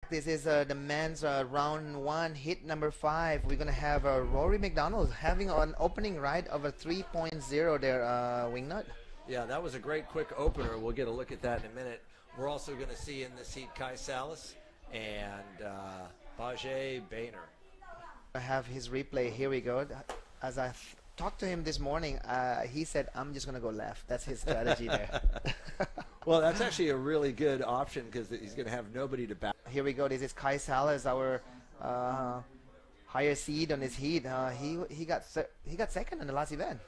This is the men's round 1, hit number 5. We're gonna have Rory McDonald having an opening ride of a 3.0 there, Wingnut. Yeah, that was a great quick opener. We'll get a look at that in a minute. We're also going to see in this heat Sallas and Bage, Brayner. I have his replay. Here we go. As I talked to him this morning, he said, I'm just going to go left. That's his strategy there. Well, that's actually a really good option because he's going to have nobody to back. Here we go. This is Sallas, our higher seed on his heat. He got second in the last event.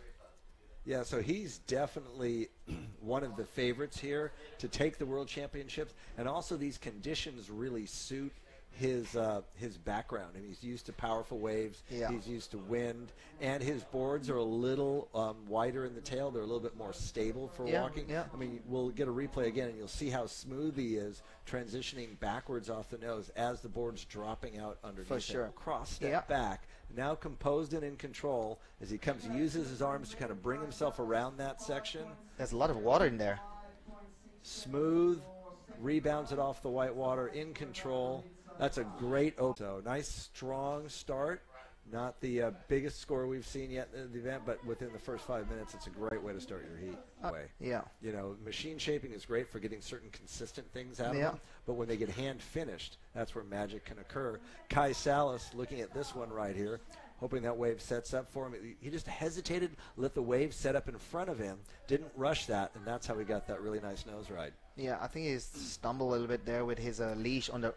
Yeah, so he's definitely one of the favorites here to take the World Championships, and also these conditions really suit his background. I mean, he's used to powerful waves, he's used to wind, and his boards are a little wider in the tail. They're a little bit more stable for walking. Yeah. I mean, we'll get a replay again, and you'll see how smooth he is transitioning backwards off the nose as the board's dropping out underneath. For sure. Cross step back, now composed and in control as he comes, uses his arms to kind of bring himself around that section. There's a lot of water in there. Smooth, rebounds it off the white water, in control. That's a great open. So nice, strong start. Not the biggest score we've seen yet in the event, but within the first 5 minutes, it's a great way to start your heat. Yeah. You know, machine shaping is great for getting certain consistent things out of them, but when they get hand finished, that's where magic can occur. Sallas, looking at this one right here, hoping that wave sets up for him. He just hesitated, let the wave set up in front of him, didn't rush that, and that's how he got that really nice nose ride. Yeah, I think he stumbled a little bit there with his leash on the.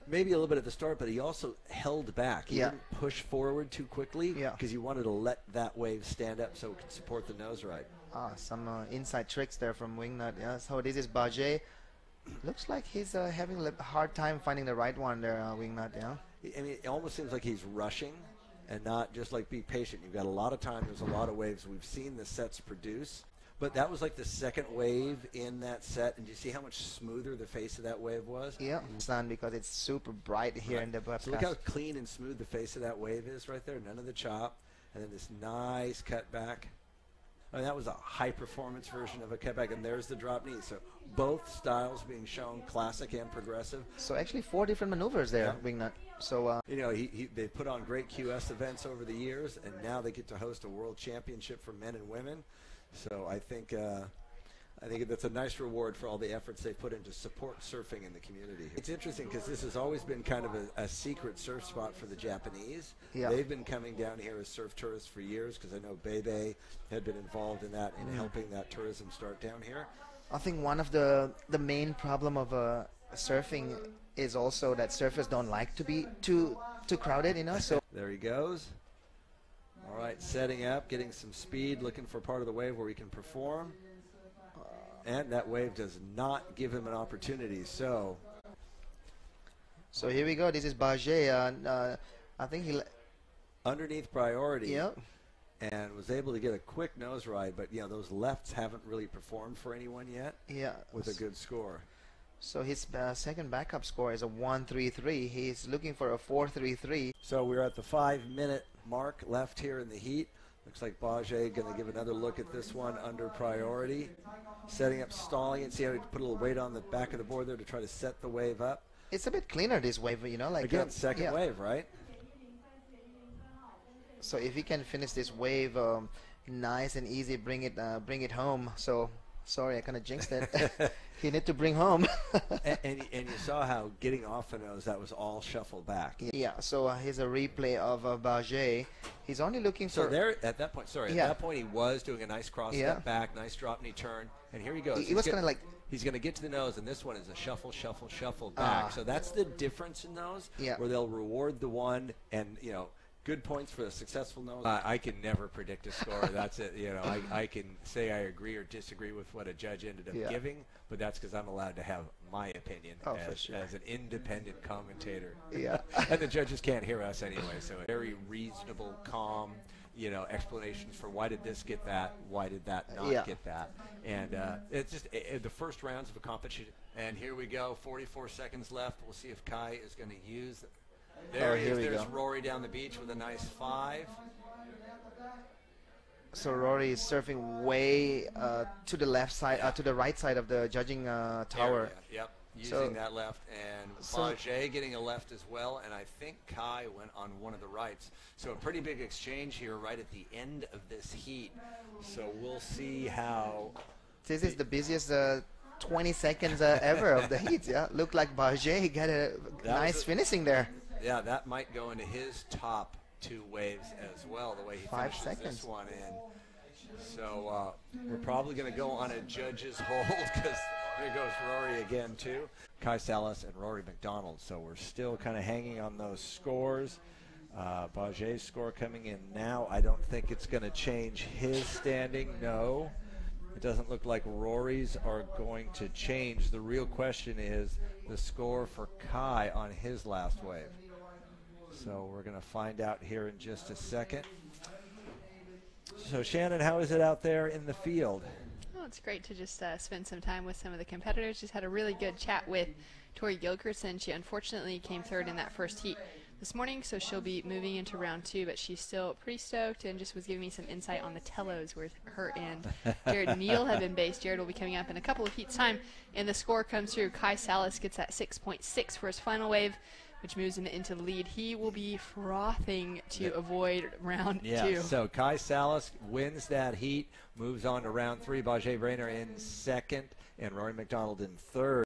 Maybe a little bit at the start, but he also held back. He didn't push forward too quickly because he wanted to let that wave stand up so it could support the nose ride. Some inside tricks there from Wingnut. Yeah, so this is Bage. Looks like he's having a hard time finding the right one there, Wingnut. Yeah. I mean, it almost seems like he's rushing and not just like be patient. You've got a lot of time. There's a lot of waves. We've seen the sets produce. But that was like the second wave in that set, and you see how much smoother the face of that wave was? Yeah, sun, because it's super bright here in the webcast. So look how clean and smooth the face of that wave is right there. None of the chop, and then this nice cut back. I mean, that was a high-performance version of a cutback, and there's the drop knee. So both styles being shown, classic and progressive. So actually 4 different maneuvers there, Wingnut. So you know, they put on great QS events over the years, and now they get to host a world championship for men and women. So I think that's a nice reward for all the efforts they put in to support surfing in the community. It's interesting because this has always been kind of a secret surf spot for the Japanese. Yeah. They've been coming down here as surf tourists for years because I know Bage had been involved in that, in helping that tourism start down here. I think one of the main problem of surfing is also that surfers don't like to be too crowded, you know. So there he goes. All right, setting up, getting some speed, looking for part of the wave where he can perform. And that wave does not give him an opportunity, so here we go. This is Bage. I think he underneath priority. Yep. And was able to get a quick nose ride, but you know those lefts haven't really performed for anyone yet. Yeah. With a good score. So his second backup score is a 1.33. He's looking for a 4.33. So we're at the 5-minute mark left here in the heat. Looks like Bage going to give another look at this one under priority. Setting up, stalling it. See how he put a little weight on the back of the board there to try to set the wave up. It's a bit cleaner, this wave, you know. Like again, second wave, right? So if he can finish this wave nice and easy, bring it home. So sorry, I kind of jinxed it. He need to bring home. and you saw how getting off the nose, that was all shuffled back. Yeah, so here's a replay of Bage. He's only looking for... So there, at that point, at that point he was doing a nice cross step back, nice drop knee turn, and here he goes. He was kind of like... He's going to get to the nose, and this one is a shuffle, shuffle, shuffle back. So that's the difference in those, where they'll reward the one, and, you know, good points for a successful nose. I can never predict a score. That's it. You know, I can say I agree or disagree with what a judge ended up giving, but that's because I'm allowed to have my opinion as an independent commentator. Yeah. And the judges can't hear us anyway, so very reasonable, calm, you know, explanations for why did this get that, why did that not get that. And it's just the first rounds of a competition. And here we go, 44 seconds left. We'll see if Kai is going to use There he is. There's Rory down the beach with a nice 5. So Rory is surfing way to the left side, to the right side of the judging tower. Yep. using that left, and Bage getting a left as well, and I think Kai went on one of the rights. So a pretty big exchange here right at the end of this heat. So we'll see how... This is the busiest 20 seconds ever of the heat. Yeah, looked like Bage got a nice finishing there. Yeah, that might go into his top 2 waves as well, the way he finishes this one in. So we're probably going to go on a judge's hold because there goes Rory again too. Kai Sallas and Rory McDonald. So we're still kind of hanging on those scores. Bage's score coming in now. I don't think it's going to change his standing. No. It doesn't look like Rory's are going to change. The real question is the score for Kai on his last wave. So we're going to find out here in just a second. So Shannon, how is it out there in the field? Oh, it's great to just spend some time with some of the competitors. Just had a really good chat with Tori Gilkerson. She unfortunately came 3rd in that first heat this morning, so she'll be moving into round 2, but she's still pretty stoked and just was giving me some insight on the tellos where her and Jared Neal have been based. Jared will be coming up in a couple of heats time, and the score comes through. Kai Sallas gets that 6.6 for his final wave, which moves him into the lead. He will be frothing to avoid round 2. So Kai Sallas wins that heat, moves on to round 3. Bage Brayner in 2nd, and Rory McDonald in 3rd.